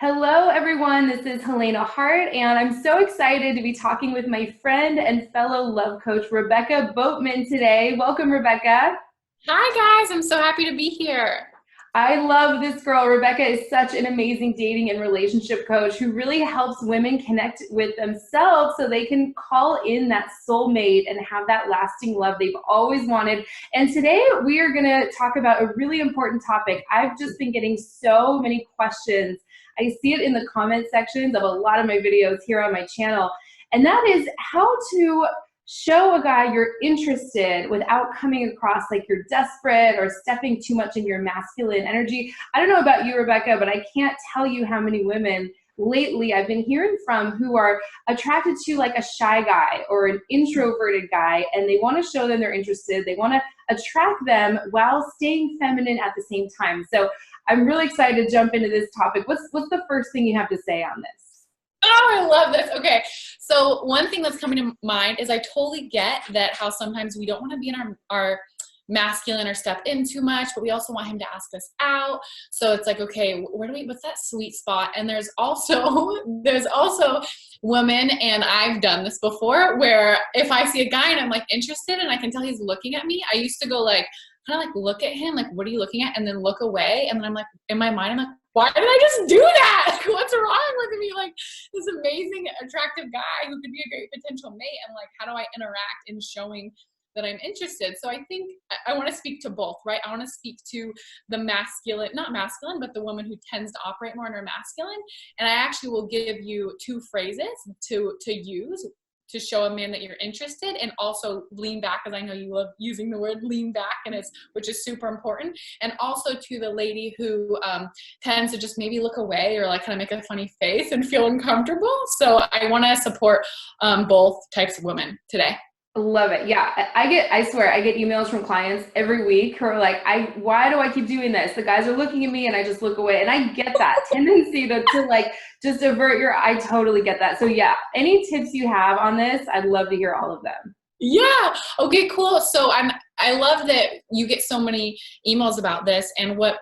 Hello, everyone. This is Helena Hart, and I'm so excited to be talking with my friend and fellow love coach, Rebecca Boatman, today. Welcome, Rebecca. Hi guys, I'm so happy to be here. I love this girl. Rebecca is such an amazing dating and relationship coach who really helps women connect with themselves so they can call in that soulmate and have that lasting love they've always wanted. And today we are going to talk about a really important topic. I've just been getting so many questions. I see it in the comment sections of a lot of my videos here on my channel. And that is how to show a guy you're interested without coming across like you're desperate or stepping too much in your masculine energy. I don't know about you, Rebecca, but I can't tell you how many women lately I've been hearing from who are attracted to like a shy guy or an introverted guy, and they want to show them they're interested. They want to attract them while staying feminine at the same time. So I'm really excited to jump into this topic. What's the first thing you have to say on this? Oh, I love this. Okay, so one thing that's coming to mind is I totally get that how sometimes we don't want to be in our masculine or step in too much, but we also want him to ask us out. So it's like, okay, what's that sweet spot? And there's also women, and I've done this before, where if I see a guy and I'm like interested and I can tell he's looking at me, I used to go like, kind of like look at him, like, what are you looking at? And then look away. And then I'm like, in my mind, I'm like, why did I just do that? What's wrong with me? Like this amazing, attractive guy who could be a great potential mate. And like, how do I interact in showing that I'm interested? So I think I want to speak to both, right? I want to speak to the masculine, not masculine, but the woman who tends to operate more in her masculine. And I actually will give you two phrases to use to show a man that you're interested, and also lean back, because I know you love using the word lean back, and which is super important. And also to the lady who tends to just maybe look away or like kind of make a funny face and feel uncomfortable. So I want to support both types of women today. Love it. Yeah. I swear, I get emails from clients every week who are like, why do I keep doing this? The guys are looking at me and I just look away. And I get that tendency to like just avert I totally get that. So yeah, any tips you have on this, I'd love to hear all of them. Yeah. Okay, cool. So I love that you get so many emails about this. And one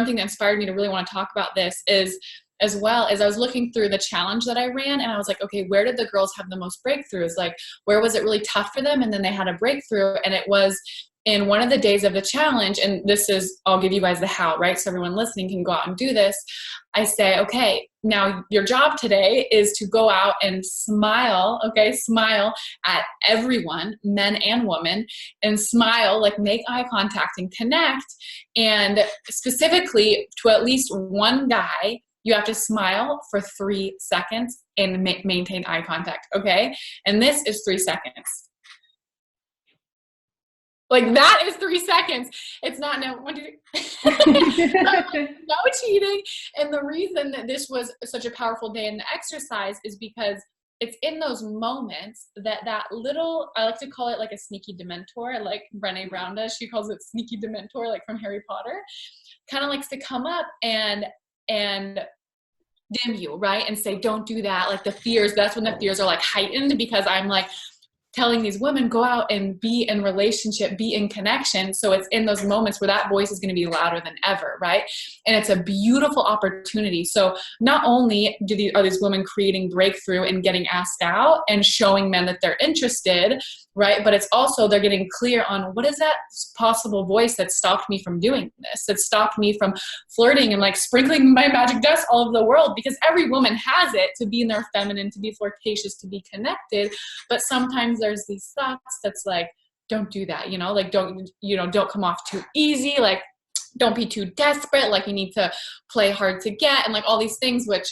thing that inspired me to really want to talk about this is, as well as I was looking through the challenge that I ran, and I was like, okay, where did the girls have the most breakthroughs? Like, where was it really tough for them? And then they had a breakthrough, and it was in one of the days of the challenge. And I'll give you guys the how, right? So everyone listening can go out and do this. I say, okay, now your job today is to go out and smile, okay? Smile at everyone, men and women, and smile, like make eye contact and connect. And specifically to at least one guy, you have to smile for 3 seconds and maintain eye contact, okay? And this is 3 seconds. Like that is 3 seconds. It's not no 1, 2, 3. No cheating. And the reason that this was such a powerful day in the exercise is because it's in those moments that little, I like to call it like a sneaky dementor, like Brené Brown does. She calls it sneaky dementor, like from Harry Potter. Kind of likes to come up and dim you, right? And say, don't do that. Like the fears, that's when the fears are like heightened, because I'm like telling these women, go out and be in relationship, be in connection. So it's in those moments where that voice is going to be louder than ever, right? And it's a beautiful opportunity. So not only are these women creating breakthrough and getting asked out and showing men that they're interested, right? But it's also they're getting clear on what is that possible voice that stopped me from doing this, that stopped me from flirting and like sprinkling my magic dust all over the world, because every woman has it, to be in their feminine, to be flirtatious, to be connected. But sometimes there's these thoughts that's like, don't do that, like don't come off too easy, like don't be too desperate, like you need to play hard to get, and like all these things which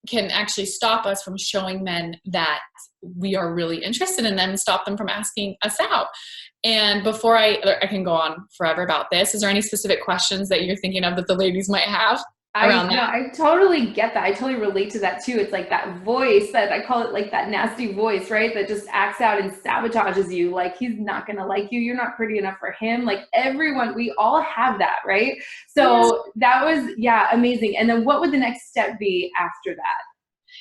can actually stop us from showing men that we are really interested in them and stop them from asking us out. And before I can go on forever about this, is there any specific questions that you're thinking of that the ladies might have around that? I totally get that. I totally relate to that too. It's like that voice that I call it, like that nasty voice, right? That just acts out and sabotages you. Like he's not going to like you. You're not pretty enough for him. Like everyone, we all have that, right? So that was, yeah, amazing. And then what would the next step be after that?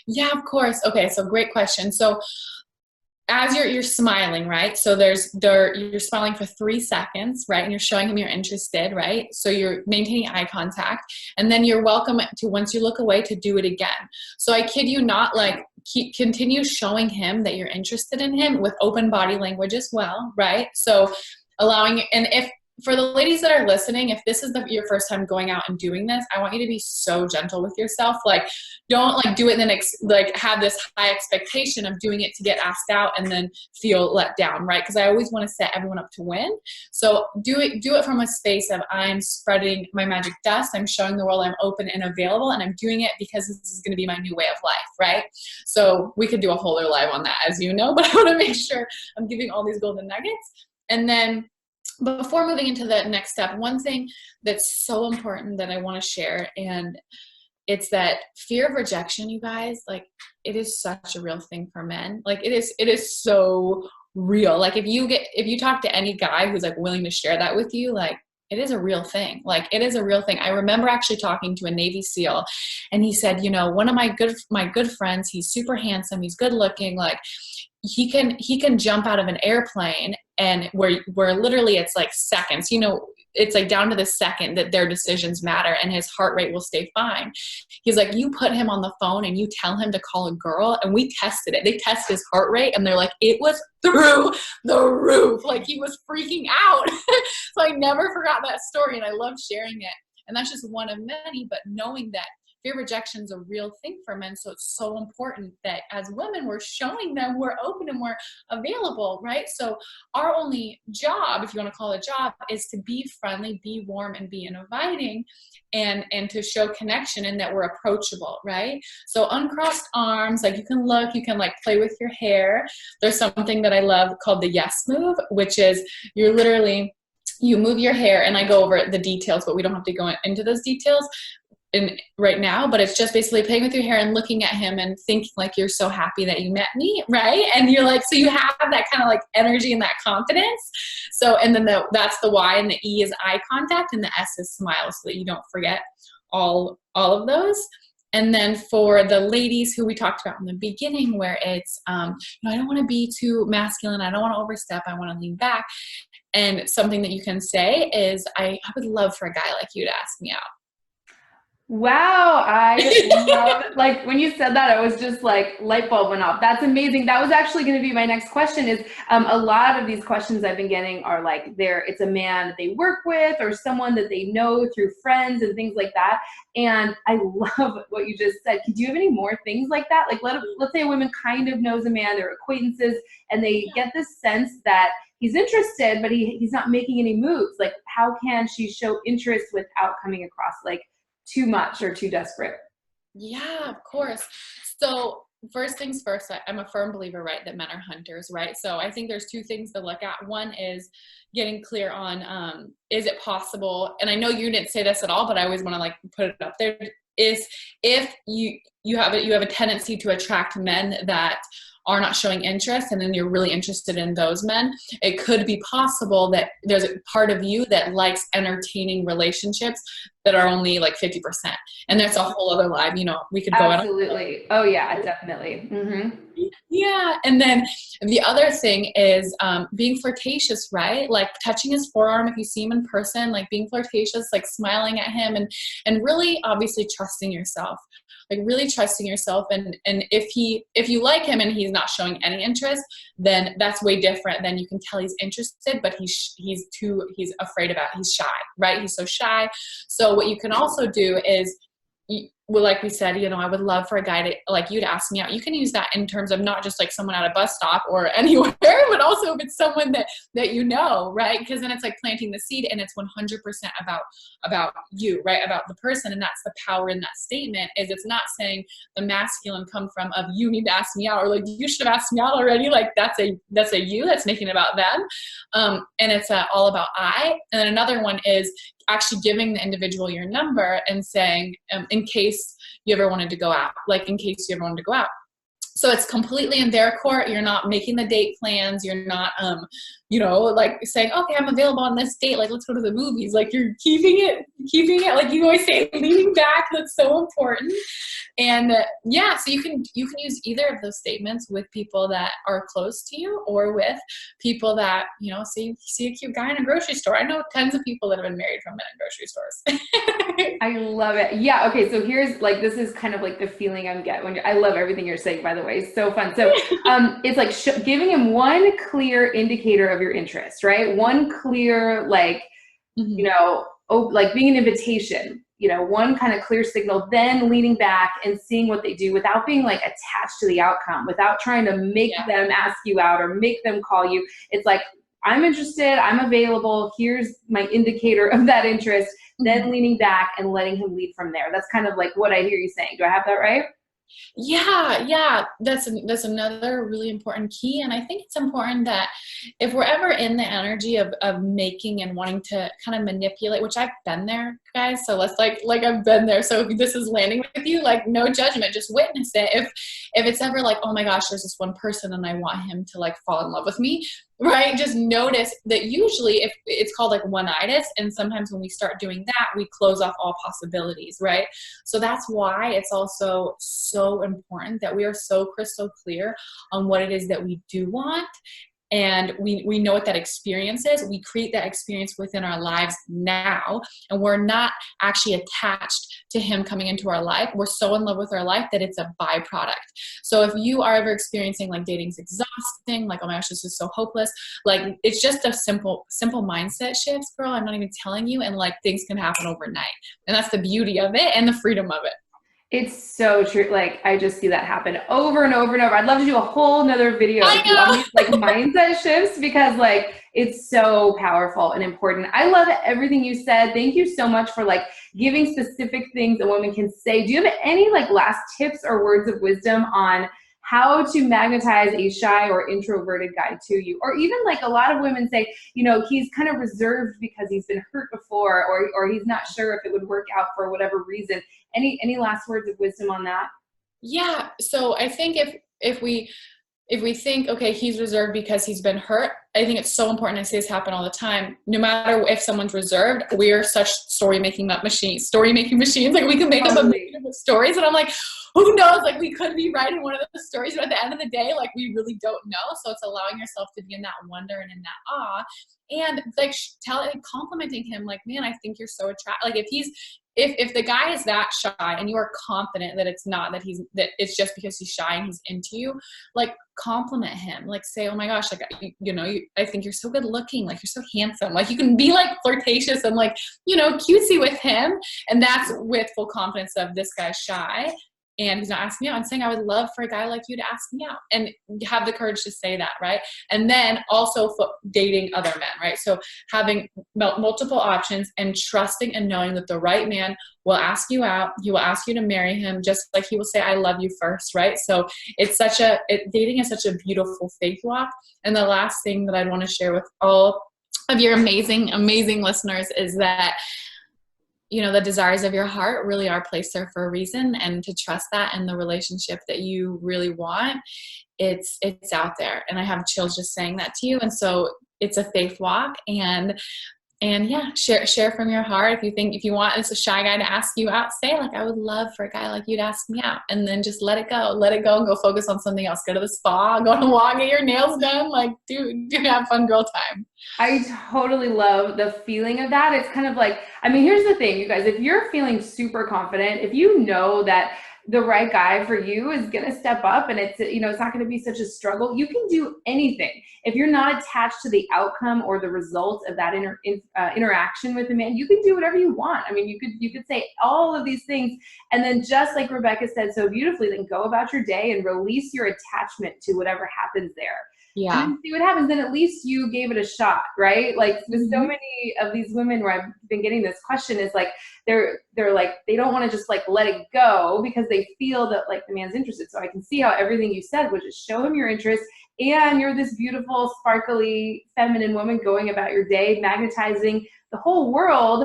Yeah, of course. Okay. So great question. So as you're smiling, right? So you're smiling for 3 seconds, right? And you're showing him you're interested, right? So you're maintaining eye contact, and then you're welcome to, once you look away, to do it again. So I kid you not, like, continue showing him that you're interested in him with open body language as well, right? So allowing, and if, for the ladies that are listening, if this is your first time going out and doing this, I want you to be so gentle with yourself. Like, don't like do it and then like have this high expectation of doing it to get asked out and then feel let down, right? Because I always want to set everyone up to win. So do it from a space of, I'm spreading my magic dust, I'm showing the world I'm open and available, and I'm doing it because this is going to be my new way of life, right? So we could do a whole other live on that, as you know, but I want to make sure I'm giving all these golden nuggets. And then before moving into the next step, one thing that's so important that I want to share, and it's that fear of rejection, you guys, like, it is such a real thing for men. Like, it is so real. Like, if you talk to any guy who's like willing to share that with you, like, it is a real thing. Like, it is a real thing. I remember actually talking to a Navy SEAL, and he said, you know, one of my good friends, he's super handsome, he's good looking, like, he can jump out of an airplane, and where literally it's like seconds, you know, it's like down to the second that their decisions matter, and his heart rate will stay fine. He's like, you put him on the phone and you tell him to call a girl, and we tested it. They test his heart rate, and they're like, it was through the roof. Like, he was freaking out. So I never forgot that story, and I love sharing it. And that's just one of many, but knowing that fear rejection is a real thing for men. So it's so important that as women, we're showing them we're open and we're available, right? So our only job, if you want to call it a job, is to be friendly, be warm, and be inviting, and to show connection, and that we're approachable, right? So uncrossed arms, like, you can look, you can like play with your hair. There's something that I love called the yes move, which is you move your hair, and I go over the details, but we don't have to go into those details right now, but it's just basically playing with your hair and looking at him and thinking like you're so happy that you met me, right? And you're like, so you have that kind of like energy and that confidence. So, and then that's the Y, and the E is eye contact, and the S is smile, so that you don't forget all of those. And then for the ladies who we talked about in the beginning, where it's, you know, I don't want to be too masculine, I don't want to overstep, I want to lean back. And something that you can say is, I would love for a guy like you to ask me out. Wow, I love, like, when you said that, I was just like, light bulb went off. That's amazing. That was actually going to be my next question. Is a lot of these questions I've been getting are like, it's a man that they work with, or someone that they know through friends and things like that. And I love what you just said. Could you have any more things like that? Like, let's say a woman kind of knows a man, they're acquaintances, and they get this sense that he's interested, but he's not making any moves. Like, how can she show interest without coming across like too much or too desperate? Yeah, of course. So first things first, I'm a firm believer, right, that men are hunters, right? So I think there's two things to look at. One is getting clear on, is it possible, and I know you didn't say this at all, but I always want to like put it up there, is if you have a tendency to attract men that are not showing interest, and then you're really interested in those men, it could be possible that there's a part of you that likes entertaining relationships that are only like 50%. And that's a whole other live, you know, we could go Absolutely. Oh yeah, definitely. Mm-hmm. Yeah. And then the other thing is being flirtatious, right? Like touching his forearm if you see him in person, like being flirtatious, like smiling at him, and really obviously trusting yourself. Like really trusting yourself. And if you like him and he's not showing any interest, then that's way different. Then you can tell he's interested, but he's afraid about it. He's shy, right? He's so shy. So what you can also do is, well, like we said, you know, I would love for a guy to like you to ask me out. You can use that in terms of not just like someone at a bus stop or anywhere, but also if it's someone that you know, right? Because then it's like planting the seed, and it's 100% about you, right? About the person. And that's the power in that statement, is it's not saying the masculine come from of you need to ask me out, or like you should have asked me out already. Like that's a you that's making it about them. And it's all about I. And then another one is actually giving the individual your number and saying, in case you ever wanted to go out, like in case you ever wanted to go out. So it's completely in their court. You're not making the date plans. You're not, you know, like saying, okay, I'm available on this date. Like, let's go to the movies. Like you're keeping it, like you always say, leaning back. That's so important. And yeah, so you can use either of those statements with people that are close to you, or with people that, you know, see a cute guy in a grocery store. I know tons of people that have been married from men in grocery stores. I love it. Yeah. Okay. So here's like, this is kind of like the feeling I'm getting when I love everything you're saying, by the way. So fun. So it's like giving him one clear indicator of your interest, right? One clear, like, you know, like being an invitation, you know, one kind of clear signal, then leaning back and seeing what they do without being like attached to the outcome, without trying to make them ask you out or make them call you. It's like, I'm interested, I'm available, here's my indicator of that interest, then leaning back and letting him lead from there. That's kind of like what I hear you saying. Do I have that right? Yeah, that's another really important key. And I think it's important that if we're ever in the energy of making and wanting to kind of manipulate, which I've been there, guys, so let's like I've been there. So if this is landing with you, like, no judgment, just witness it. If it's ever like, oh my gosh, there's this one person and I want him to like fall in love with me, right? Just notice that usually if it's called like one-itis, and sometimes when we start doing that, we close off all possibilities, right? So that's why it's also so important that we are so crystal clear on what it is that we do want. And we know what that experience is. We create that experience within our lives now, and we're not actually attached to him coming into our life. We're so in love with our life that it's a byproduct. So if you are ever experiencing like dating's exhausting, like, oh my gosh, this is so hopeless, like, it's just a simple mindset shifts, girl. I'm not even telling you, and like things can happen overnight. And that's the beauty of it and the freedom of it. It's so true. Like, I just see that happen over and over and over. I'd love to do a whole nother video on these like mindset shifts, because like it's so powerful and important. I love everything you said. Thank you so much for like giving specific things a woman can say. Do you have any like last tips or words of wisdom on how to magnetize a shy or introverted guy to you? Or even like a lot of women say, you know, he's kind of reserved because he's been hurt before, or he's not sure if it would work out for whatever reason. Any last words of wisdom on that? Yeah. So I think if we think, okay, he's reserved because he's been hurt, I think it's so important. I see this happen all the time. No matter if someone's reserved, we are such story-making machines. Like, we can make up a million of stories, and I'm like, who knows? Like, we could be right in one of those stories, but at the end of the day, like, we really don't know. So it's allowing yourself to be in that wonder and in that awe, and like complimenting him, like, man, I think you're so attractive. Like, if the guy is that shy and you are confident that that it's just because he's shy and he's into you, like, compliment him, like, say, oh my gosh, like, I think you're so good looking, like, you're so handsome, like, you can be like flirtatious and like, cutesy with him. And that's with full confidence of, this guy's shy and he's not asking me out, and saying, I would love for a guy like you to ask me out, and have the courage to say that, right? And then also dating other men, right? So having multiple options and trusting and knowing that the right man will ask you out. He will ask you to marry him, just like he will say, I love you first, right? So it's dating is such a beautiful faith walk. And the last thing that I'd want to share with all of your amazing, amazing listeners is that, the desires of your heart really are placed there for a reason, and to trust that in the relationship that you really want, it's out there. And I have chills just saying that to you. And so it's a faith walk, and yeah, share from your heart. If you want, it's a shy guy to ask you out, say, like, I would love for a guy like you to ask me out, and then just let it go and go focus on something else. Go to the spa, go on a walk, get your nails done, like, do have fun girl time. I totally love the feeling of that. It's kind of like, here's the thing, you guys, if you're feeling super confident, if you know that the right guy for you is going to step up, and it's not going to be such a struggle, you can do anything. If you're not attached to the outcome or the result of that interaction with a man, you can do whatever you want. You could say all of these things, and then, just like Rebecca said so beautifully, then go about your day and release your attachment to whatever happens there. Yeah. And see what happens. Then at least you gave it a shot, right? Like, with so many of these women where I've been getting this question, is like, they're like, they don't want to just like let it go because they feel that like the man's interested. So I can see how everything you said was just show him your interest, and you're this beautiful, sparkly, feminine woman going about your day, magnetizing the whole world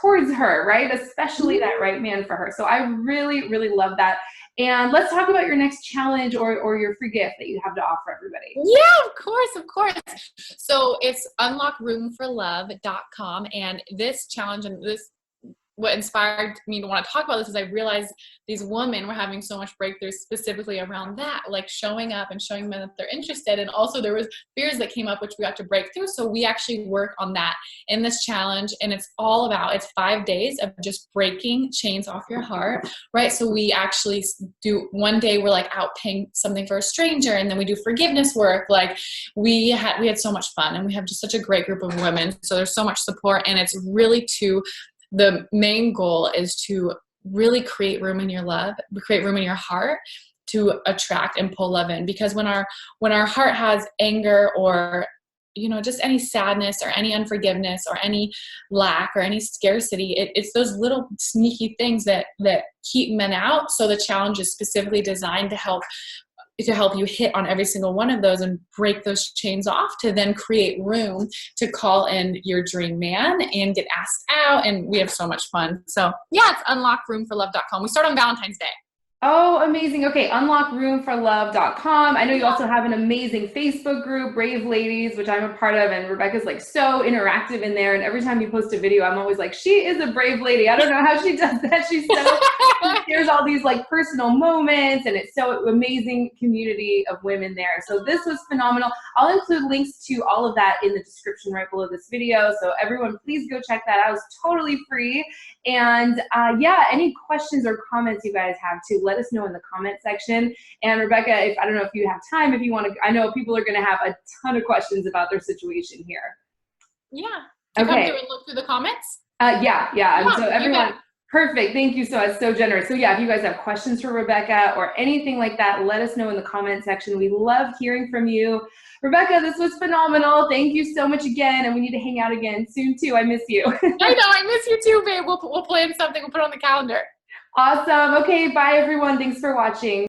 towards her, right? Especially that right man for her. So I really, really love that. And let's talk about your next challenge or your free gift that you have to offer everybody. Yeah, of course. So it's unlockroomforlove.com. And this challenge and this what inspired me to want to talk about this is I realized these women were having so much breakthroughs specifically around that, like showing up and showing men that they're interested. And also there was fears that came up, which we got to break through. So we actually work on that in this challenge. And it's 5 days of just breaking chains off your heart, right? So we actually do, one day we're like out paying something for a stranger, and then we do forgiveness work. Like we had so much fun, and we have just such a great group of women. So there's so much support, and it's really the main goal is to really create room in your heart to attract and pull love in. Because when our heart has anger or, you know, just any sadness or any unforgiveness or any lack or any scarcity, it's those little sneaky things that keep men out. So the challenge is specifically designed to help you hit on every single one of those and break those chains off, to then create room to call in your dream man and get asked out. And we have so much fun. So yeah, it's unlockroomforlove.com. We start on Valentine's Day. Oh, amazing. Okay, unlockroomforlove.com. I know you also have an amazing Facebook group, Brave Ladies, which I'm a part of, and Rebecca's like so interactive in there. And every time you post a video, I'm always like, she is a brave lady. I don't know how she does that. She shares all these like personal moments, and it's so amazing community of women there. So this was phenomenal. I'll include links to all of that in the description right below this video. So everyone, please go check that out. It's totally free. And yeah, any questions or comments you guys have too, let us know in the comment section. And Rebecca, I don't know if you have time, if you want to, I know people are going to have a ton of questions about their situation here. Yeah. Come through and look through the comments? Yeah. And so everyone, perfect. Thank you so generous. So yeah, if you guys have questions for Rebecca or anything like that, let us know in the comment section. We love hearing from you. Rebecca, this was phenomenal. Thank you so much again. And we need to hang out again soon too. I miss you. I know, I miss you too, babe. We'll plan something. We'll put it on the calendar. Awesome. Okay, bye everyone. Thanks for watching.